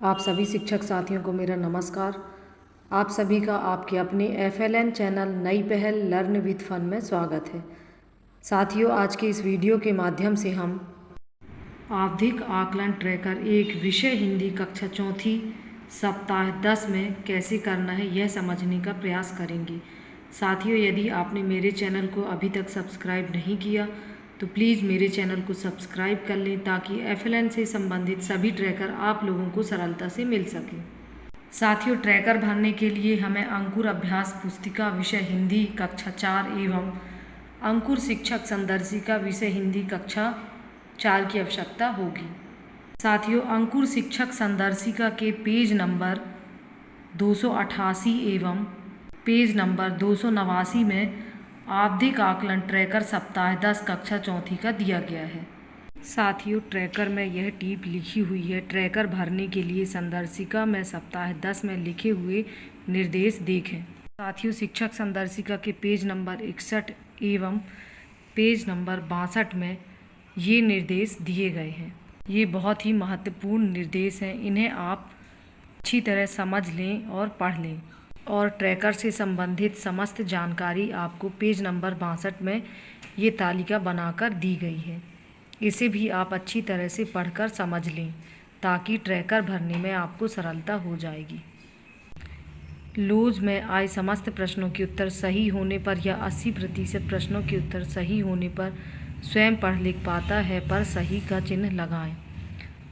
आप सभी शिक्षक साथियों को मेरा नमस्कार। आप सभी का आपके अपने FLN चैनल नई पहल लर्न विद फन में स्वागत है। साथियों, आज के इस वीडियो के माध्यम से हम आवधिक आकलन ट्रैकर एक विषय हिंदी कक्षा चौथी सप्ताह 10 में कैसे करना है यह समझने का प्रयास करेंगे। साथियों, यदि आपने मेरे चैनल को अभी तक सब्सक्राइब नहीं किया तो प्लीज़ मेरे चैनल को सब्सक्राइब कर लें ताकि FLN से संबंधित सभी ट्रैकर आप लोगों को सरलता से मिल सकें। साथियों, ट्रैकर भरने के लिए हमें अंकुर अभ्यास पुस्तिका विषय हिंदी कक्षा 4 एवं अंकुर शिक्षक संदर्शिका विषय हिंदी कक्षा 4 की आवश्यकता होगी। साथियों, अंकुर शिक्षक संदर्शिका के पेज नंबर 288 एवं पेज नंबर 289 में आवधिक आकलन ट्रैकर सप्ताह 10 कक्षा चौथी का दिया गया है। साथियों, ट्रैकर में यह टिप लिखी हुई है, ट्रैकर भरने के लिए संदर्शिका में सप्ताह 10 में लिखे हुए निर्देश देखें। साथियों, शिक्षक संदर्शिका के पेज नंबर 61 एवं पेज नंबर 62 में ये निर्देश दिए गए हैं। ये बहुत ही महत्वपूर्ण निर्देश हैं, इन्हें आप अच्छी तरह समझ लें और पढ़ लें। और ट्रैकर से संबंधित समस्त जानकारी आपको पेज नंबर 62 में ये तालिका बनाकर दी गई है। इसे भी आप अच्छी तरह से पढ़कर समझ लें ताकि ट्रैकर भरने में आपको सरलता हो जाएगी। लोज में आए समस्त प्रश्नों के उत्तर सही होने पर या 80% प्रश्नों के उत्तर सही होने पर स्वयं पढ़ लिख पाता है पर सही का चिन्ह लगाएं।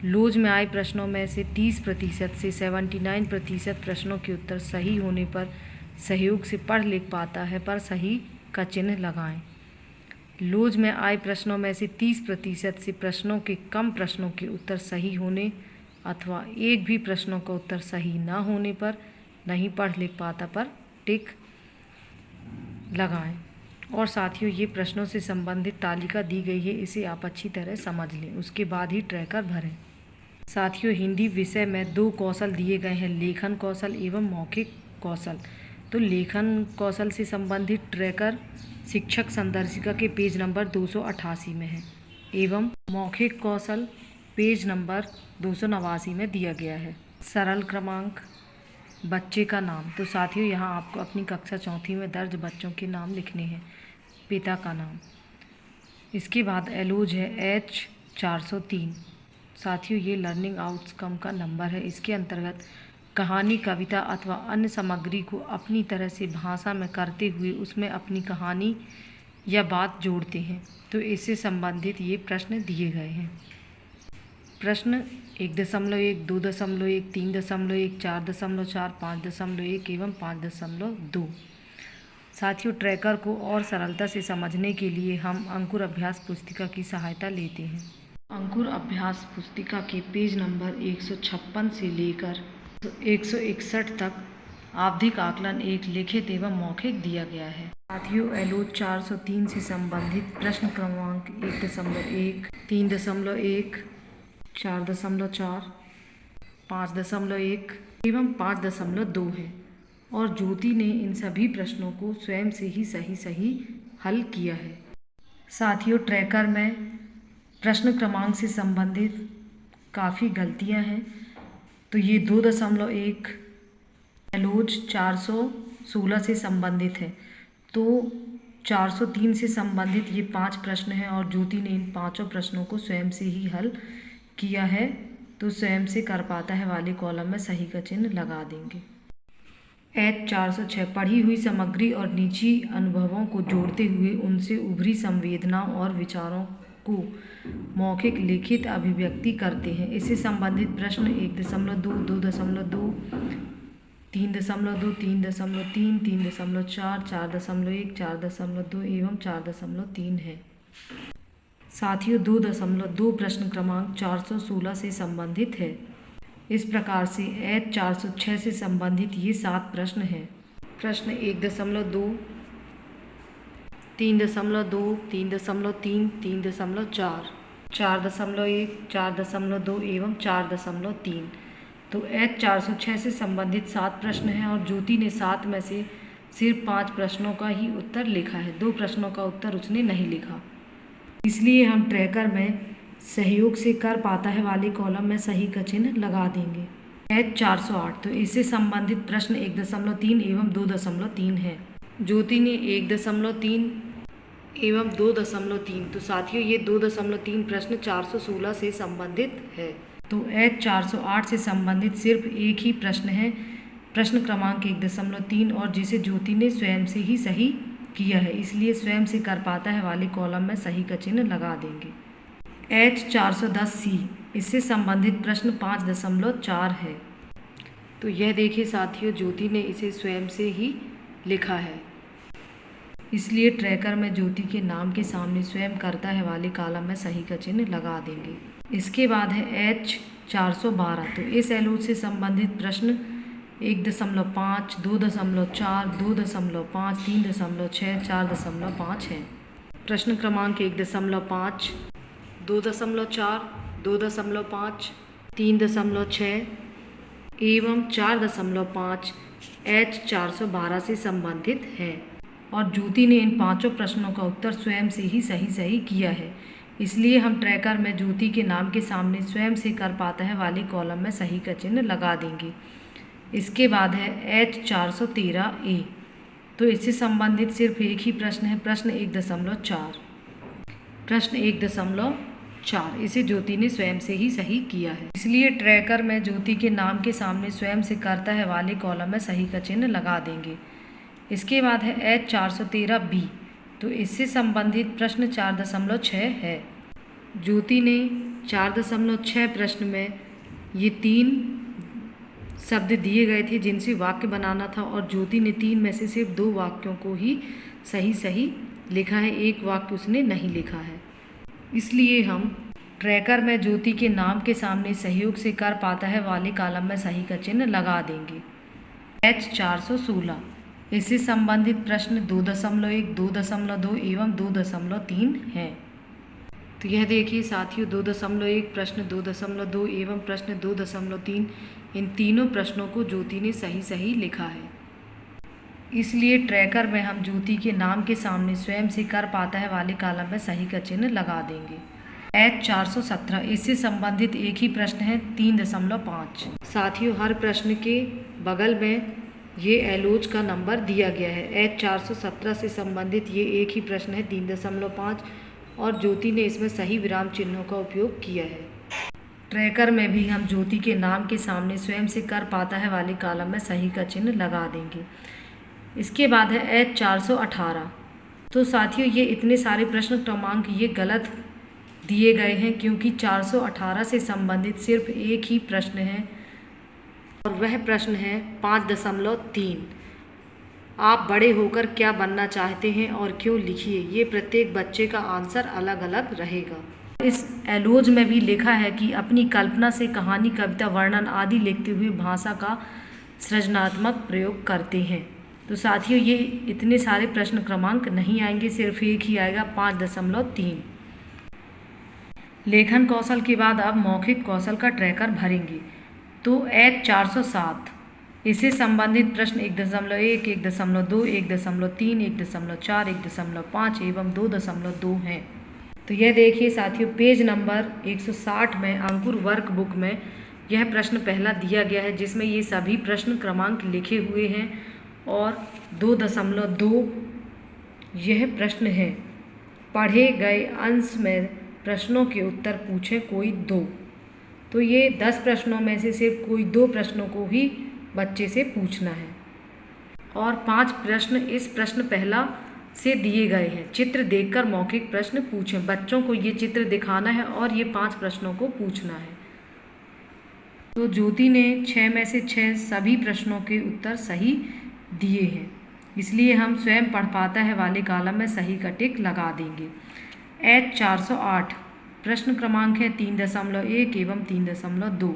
लोज में आए प्रश्नों में से 30% से 79% प्रश्नों के उत्तर सही होने पर सहयोग से पढ़ लिख पाता है पर सही का चिन्ह लगाएं। लोज में आए प्रश्नों में से 30% से प्रश्नों के कम प्रश्नों के उत्तर सही होने अथवा एक भी प्रश्नों का उत्तर सही ना होने पर नहीं पढ़ लिख पाता पर टिक लगाएं। और साथियों, ये प्रश्नों से संबंधित तालिका दी गई है, इसे आप अच्छी तरह समझ लें, उसके बाद ही ट्रैकर भरें। साथियों, हिंदी विषय में 2 कौशल दिए गए हैं, लेखन कौशल एवं मौखिक कौशल। तो लेखन कौशल से संबंधित ट्रैकर शिक्षक संदर्शिका के पेज नंबर 288 में है एवं मौखिक कौशल पेज नंबर 289 में दिया गया है। सरल क्रमांक, बच्चे का नाम। तो साथियों, यहाँ आपको अपनी कक्षा चौथी में दर्ज बच्चों के नाम लिखने हैं। पिता का नाम, इसके बाद एलोज है H403। साथियों, ये लर्निंग आउटकम का नंबर है। इसके अंतर्गत कहानी, कविता अथवा अन्य सामग्री को अपनी तरह से भाषा में करते हुए उसमें अपनी कहानी या बात जोड़ते हैं। तो इससे संबंधित ये प्रश्न दिए गए हैं। प्रश्न 1.1, 2.1, 3.1, 4.4, 5.1 एवं 5.2। साथियों, ट्रैकर को और सरलता से समझने के लिए हम अंकुर अभ्यास पुस्तिका की सहायता लेते हैं। अंकुर अभ्यास पुस्तिका के पेज नंबर 156 से लेकर 161 तक आवधिक आकलन एक लिखित एवं मौखिक दिया गया है। साथियों, एलोज 403 से संबंधित प्रश्न क्रमांक 1.1, 3.1, 4.4, 5.1 एवं 5.2 है और ज्योति ने इन सभी प्रश्नों को स्वयं से ही सही हल किया है। साथियों, ट्रैकर में प्रश्न क्रमांक से संबंधित काफ़ी गलतियां हैं। तो ये 2.1 एलोज 416 से संबंधित है। तो 403 से संबंधित ये 5 प्रश्न हैं और ज्योति ने इन 5 प्रश्नों को स्वयं से ही हल किया है। तो स्वयं से कर पाता है वाले कॉलम में सही का चिन्ह लगा देंगे। H406 पढ़ी हुई सामग्री और निजी अनुभवों को जोड़ते हुए उनसे उभरी संवेदनाओं और विचारों को मौखिक लिखित अभिव्यक्ति करते हैं। इससे संबंधित प्रश्न 1.2, 2.2, 3.2, 3.3, 3.4, 4.1, 4.2 एवं 4.3 है। साथियों, 2.2 प्रश्न क्रमांक 416 से संबंधित है। इस प्रकार से H406 से संबंधित ये 7 प्रश्न हैं। प्रश्न 1.2, 3.2, 3.3, 3.4, 4.1, 4.2 एवं 4.3। तो H406 से संबंधित 7 प्रश्न हैं और ज्योति ने 7 में से सिर्फ 5 प्रश्नों का ही उत्तर लिखा है, 2 प्रश्नों का उत्तर उसने नहीं लिखा। इसलिए हम ट्रैकर में सहयोग से कर पाता है वाले कॉलम में सही का चिन्ह लगा देंगे। H408 तो इससे संबंधित प्रश्न 1.3 एवं 2.3 है। ज्योति ने 1.3 एवं 2.3 तो साथियों ये 2.3 प्रश्न 416 से संबंधित है। तो H408 से संबंधित सिर्फ एक ही प्रश्न है, प्रश्न क्रमांक 1.3 और जिसे ज्योति ने स्वयं से ही सही किया है, इसलिए स्वयं से कर पाता है वाले कॉलम में सही का चिन्ह लगा देंगे। H410C इससे संबंधित प्रश्न 5.4 है। तो यह देखिए साथियों, ज्योति ने इसे स्वयं से ही लिखा है, इसलिए ट्रैकर में ज्योति के नाम के सामने स्वयं करता है वाले कॉलम में सही का चिन्ह लगा देंगे। इसके बाद है H412 तो इस एलओसी से संबंधित प्रश्न 1.5, 2.4, 2.5, 3.6, 4.5 है। प्रश्न क्रमांक 1.5, 2.4, 2.5, 3.6 एवं 4.5 H412 से संबंधित है और ज्योति ने इन पांचों प्रश्नों का उत्तर स्वयं से ही सही किया है, इसलिए हम ट्रैकर में ज्योति के नाम के सामने स्वयं से कर पाता है वाले कॉलम में सही का चिन्ह लगा देंगे। इसके बाद है H413A तो इससे संबंधित सिर्फ एक ही प्रश्न है, प्रश्न 1.4। प्रश्न 1.4 इसे ज्योति ने स्वयं से ही सही किया है, इसलिए ट्रैकर में ज्योति के नाम के सामने स्वयं से करता है वाले कॉलम में सही का चिन्ह लगा देंगे। इसके बाद है H413B तो इससे संबंधित प्रश्न 4.6 है। ज्योति ने 4.6 प्रश्न में ये 3 शब्द दिए गए थे जिनसे वाक्य बनाना था और ज्योति ने 3 में से सिर्फ 2 वाक्यों को ही सही लिखा है, एक वाक्य उसने नहीं लिखा है। इसलिए हम ट्रैकर में ज्योति के नाम के सामने सहयोग से कर पाता है वाले कॉलम में सही का चिन्ह लगा देंगे। H416 इससे संबंधित प्रश्न 2.1, 2.2 एवं 2.3 हैं। तो यह देखिए साथियों, 2.1 प्रश्न 2.2 एवं प्रश्न 2.3 इन तीनों प्रश्नों को ज्योति ने सही लिखा है, इसलिए ट्रैकर में हम ज्योति के नाम के सामने स्वयं से कर पाता है वाले कॉलम में सही का चिन्ह लगा देंगे। H417 इससे संबंधित एक ही प्रश्न है 3.5। साथियों हर प्रश्न के बगल में ये एलओच का नंबर दिया गया है। H417 से संबंधित ये एक ही प्रश्न है 3.5 और ज्योति ने इसमें सही विराम चिन्हों का उपयोग किया है। ट्रैकर में भी हम ज्योति के नाम के सामने स्वयं से कर पाता है वाले कॉलम में सही का चिन्ह लगा देंगे। इसके बाद है H418 तो साथियों ये इतने सारे प्रश्न क्रमांक ये गलत दिए गए हैं, क्योंकि 418 से संबंधित सिर्फ एक ही प्रश्न है और वह प्रश्न है 5.3। आप बड़े होकर क्या बनना चाहते हैं और क्यों, लिखिए। ये प्रत्येक बच्चे का आंसर अलग अलग रहेगा। इस एलओज में भी लिखा है कि अपनी कल्पना से कहानी, कविता, वर्णन आदि लिखते हुए भाषा का सृजनात्मक प्रयोग करते हैं। तो साथियों ये इतने सारे प्रश्न क्रमांक नहीं आएंगे, सिर्फ एक ही आएगा 5.3। लेखन कौशल के बाद अब मौखिक कौशल का ट्रैकर भरेंगे। तो H407 इससे संबंधित प्रश्न 1.1, 1.2, 1.3, 1.4, 1.5 एवं 2.2 हैं। तो यह देखिए साथियों, पेज नंबर 160 में अंकुर वर्कबुक में यह प्रश्न पहला दिया गया है, जिसमें ये सभी प्रश्न क्रमांक लिखे हुए हैं और 2.2 यह प्रश्न है। पढ़े गए अंश में प्रश्नों के उत्तर पूछें कोई 2। तो ये 10 प्रश्नों में से सिर्फ कोई 2 प्रश्नों को ही बच्चे से पूछना है और 5 प्रश्न इस प्रश्न पहला से दिए गए हैं। चित्र देखकर मौखिक प्रश्न पूछें। बच्चों को ये चित्र दिखाना है और ये 5 प्रश्नों को पूछना है। तो ज्योति ने 6 में से 6 सभी प्रश्नों के उत्तर सही दिए हैं, इसलिए हम स्वयं पढ़ पाता है वाले कॉलम में सही का टिक लगा देंगे। H408 प्रश्न क्रमांक है 3.1 एवं 3.2।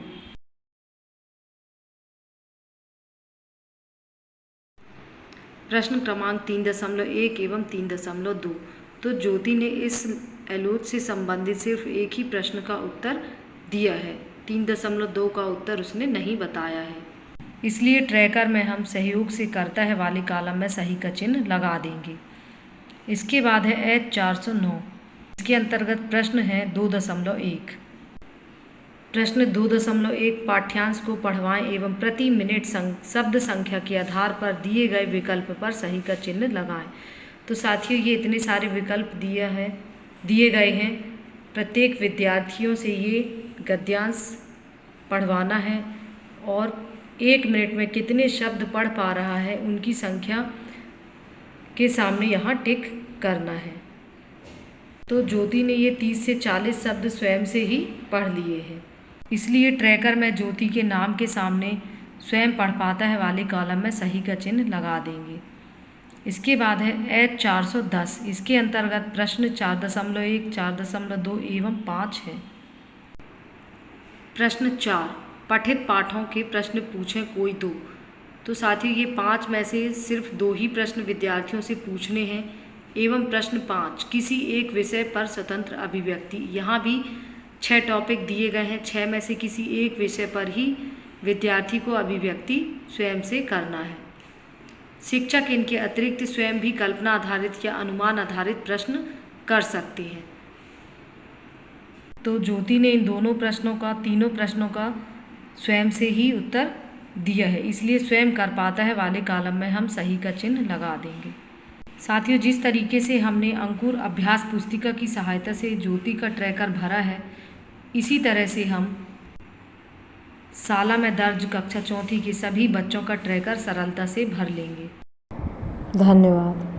प्रश्न क्रमांक 3.1 एवं 3.2। तो ज्योति ने इस एलओच से संबंधित सिर्फ एक ही प्रश्न का उत्तर दिया है, 3.2 का उत्तर उसने नहीं बताया है, इसलिए ट्रैकर में हम सहयोग से करता है वाले कॉलम में सही का चिन्ह लगा देंगे। इसके बाद है H409, इसके अंतर्गत प्रश्न है 2.1। प्रश्न 2.1 पाठ्यांश को पढ़वाएं एवं प्रति मिनट शब्द संख्या के आधार पर दिए गए विकल्प पर सही का चिन्ह लगाएं। तो साथियों, ये इतने सारे विकल्प दिए गए हैं। प्रत्येक विद्यार्थियों से ये गद्यांश पढ़वाना है और 1 मिनट में कितने शब्द पढ़ पा रहा है उनकी संख्या के सामने यहाँ टिक करना है। तो ज्योति ने ये 30 से 40 शब्द स्वयं से ही पढ़ लिए हैं, इसलिए ट्रैकर में ज्योति के नाम के सामने स्वयं पढ़ पाता है वाले कॉलम में सही का चिन्ह लगा देंगे। इसके बाद है H 410। इसके अंतर्गत प्रश्न 4.1, 4.2 एवं 5 है। प्रश्न 4, पठित पाठों के प्रश्न पूछें कोई 2। तो साथियों, ये 5 में से सिर्फ 2 ही प्रश्न विद्यार्थियों से पूछने हैं। एवं प्रश्न 5, किसी एक विषय पर स्वतंत्र अभिव्यक्ति। यहाँ भी 6 टॉपिक दिए गए हैं। 6 में से किसी एक विषय पर ही विद्यार्थी को अभिव्यक्ति स्वयं से करना है। शिक्षक इनके अतिरिक्त स्वयं भी कल्पना आधारित या अनुमान आधारित प्रश्न कर सकते हैं। तो ज्योति ने इन तीनों प्रश्नों का स्वयं से ही उत्तर दिया है, इसलिए स्वयं कर पाता है वाले कॉलम में हम सही का चिन्ह लगा देंगे। साथियों, जिस तरीके से हमने अंकुर अभ्यास पुस्तिका की सहायता से ज्योति का ट्रैकर भरा है, इसी तरह से हम शाला में दर्ज कक्षा 4 के सभी बच्चों का ट्रैकर सरलता से भर लेंगे। धन्यवाद।